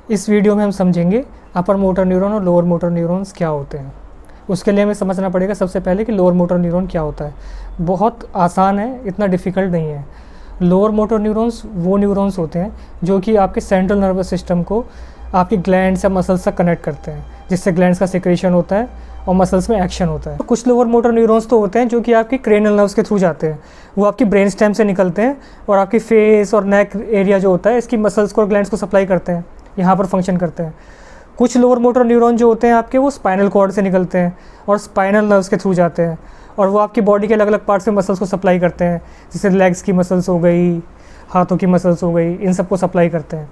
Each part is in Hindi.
इस वीडियो में हम समझेंगे अपर मोटर न्यूरॉन और लोअर मोटर न्यूरॉन्स क्या होते हैं। उसके लिए हमें समझना पड़ेगा सबसे पहले कि लोअर मोटर न्यूरॉन क्या होता है। बहुत आसान है, इतना डिफ़िकल्ट नहीं है। लोअर मोटर न्यूरॉन्स वो न्यूरॉन्स होते हैं जो कि आपके सेंट्रल नर्वस सिस्टम को आपकी ग्लैंड्स या मसल्स से कनेक्ट करते हैं, जिससे ग्लैंड्स का सिक्रेशन होता है और मसल्स में एक्शन होता है। कुछ लोअर मोटर न्यूरॉन्स तो होते हैं जो कि आपकी क्रेनियल नर्व्स के थ्रू जाते हैं, वो आपकी ब्रेन स्टेम से निकलते हैं और आपकी फेस और नेक एरिया जो होता है इसकी मसल्स को और ग्लैंड्स को सप्लाई करते हैं, यहाँ पर फंक्शन करते हैं। कुछ लोअर मोटर न्यूरॉन जो होते हैं आपके वो स्पाइनल कॉर्ड से निकलते हैं और स्पाइनल नर्व्स के थ्रू जाते हैं और वो आपकी बॉडी के अलग अलग पार्ट्स में मसल्स को सप्लाई करते हैं, जैसे लेग्स की मसल्स हो गई, हाथों की मसल्स हो गई, इन सबको सप्लाई करते हैं।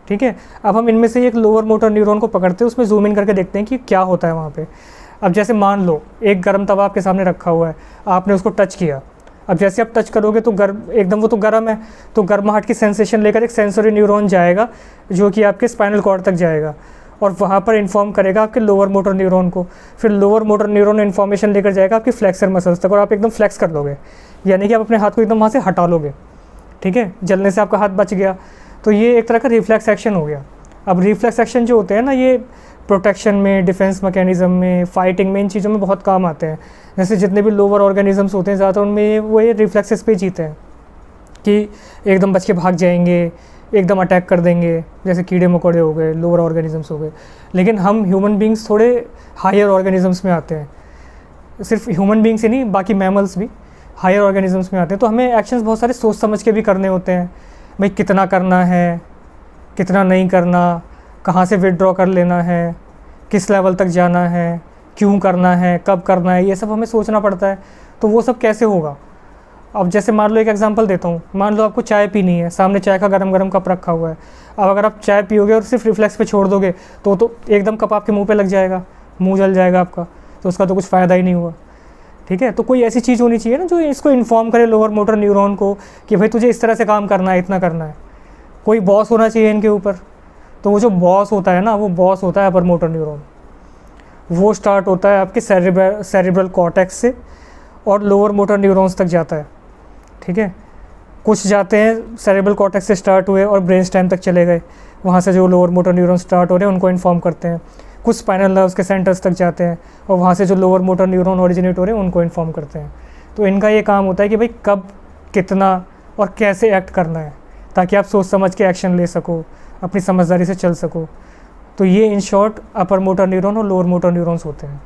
ठीक है, अब हम इनमें से एक लोअर मोटर न्यूरॉन को पकड़ते हैं, उसमें जूम इन करके देखते हैं कि क्या होता है वहाँ पे। अब जैसे मान लो एक गर्म तवा आपके सामने रखा हुआ है, आपने उसको टच किया। अब जैसे आप टच करोगे तो एकदम वो तो गर्म है, तो गर्माहट की सेंसेशन लेकर एक सेंसरी न्यूरॉन जाएगा जो कि आपके स्पाइनल कॉर्ड तक जाएगा और वहाँ पर इन्फॉर्म करेगा आपके लोअर मोटर न्यूरॉन को। फिर लोअर मोटर न्यूरॉन इन्फॉर्मेशन लेकर जाएगा आपकी फ्लेक्सर मसल्स तक और आप एकदम फ्लेक्स कर लोगे, यानी कि आप अपने हाथ को एकदम वहाँ से हटा लोगे। ठीक है, जलने से आपका हाथ बच गया। तो ये एक तरह का रिफ्लेक्स एक्शन हो गया। अब रिफ्लेक्स एक्शन जो होते हैं ना, ये प्रोटेक्शन में, डिफेंस मैकेनिज़्म में, फाइटिंग में, इन चीज़ों में बहुत काम आते हैं। जैसे जितने भी लोअर ऑर्गेनिजम्स होते हैं ज़्यादातर उनमें वो ये रिफ्लेक्सेस पे जीते हैं कि एकदम बच के भाग जाएंगे, एकदम अटैक कर देंगे, जैसे कीड़े मकोड़े हो गए, लोअर ऑर्गेनिजम्स हो गए। लेकिन हम ह्यूमन बींग्स थोड़े हायर ऑर्गेनिजम्स में आते हैं, सिर्फ ह्यूमन बींग्स ही नहीं, बाकी मैमल्स भी हायर ऑर्गेनिजम्स में आते हैं। तो हमें एक्शंस बहुत सारे सोच समझ के भी करने होते हैं, भाई कितना करना है, कितना नहीं करना, कहाँ से विथड्रॉ कर लेना है, किस लेवल तक जाना है, क्यों करना है, कब करना है, ये सब हमें सोचना पड़ता है। तो वो सब कैसे होगा? अब जैसे मान लो एक एग्जांपल देता हूँ, मान लो आपको चाय पीनी है, सामने चाय का गरम गरम कप रखा हुआ है। अब अगर आप चाय पियोगे और सिर्फ रिफ्लेक्स पे छोड़ दोगे तो एकदम कप आपके मुंह पे लग जाएगा, मुंह जल जाएगा आपका, तो उसका तो कुछ फ़ायदा ही नहीं हुआ। ठीक है, तो कोई ऐसी चीज़ होनी चाहिए ना जो इसको इन्फॉर्म करे लोअर मोटर न्यूरॉन को कि भाई तुझे इस तरह से काम करना है, इतना करना है। कोई बॉस होना चाहिए इनके ऊपर। तो वो जो बॉस होता है ना, वो बॉस होता है अपर मोटर न्यूरॉन। वो स्टार्ट होता है आपके सेरिब्रल कॉर्टेक्स से और लोअर मोटर न्यूरॉन्स तक जाता है। ठीक है, कुछ जाते हैं सेरिब्रल कॉर्टेक्स से स्टार्ट हुए और ब्रेन स्टेम तक चले गए, वहाँ से जो लोअर मोटर न्यूरॉन स्टार्ट हो रहे हैं उनको इन्फॉर्म करते हैं। कुछ स्पाइनल नर्व्स के सेंटर्स तक जाते हैं और वहाँ से जो लोअर मोटर न्यूरॉन ओरिजिनेट हो रहे हैं उनको इन्फॉर्म करते हैं। तो इनका ये काम होता है कि भाई कब, कितना और कैसे एक्ट करना है, ताकि आप सोच समझ के एक्शन ले सको, अपनी समझदारी से चल सको। तो ये in short upper motor neuron और लोअर मोटर न्यूरॉन्स होते हैं।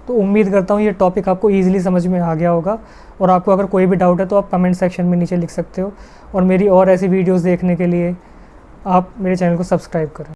तो उम्मीद करता हूँ ये टॉपिक आपको ईजिली समझ में आ गया होगा, और आपको अगर कोई भी डाउट है तो आप कमेंट सेक्शन में नीचे लिख सकते हो। और मेरी और ऐसी वीडियोस देखने के लिए आप मेरे चैनल को सब्सक्राइब करें।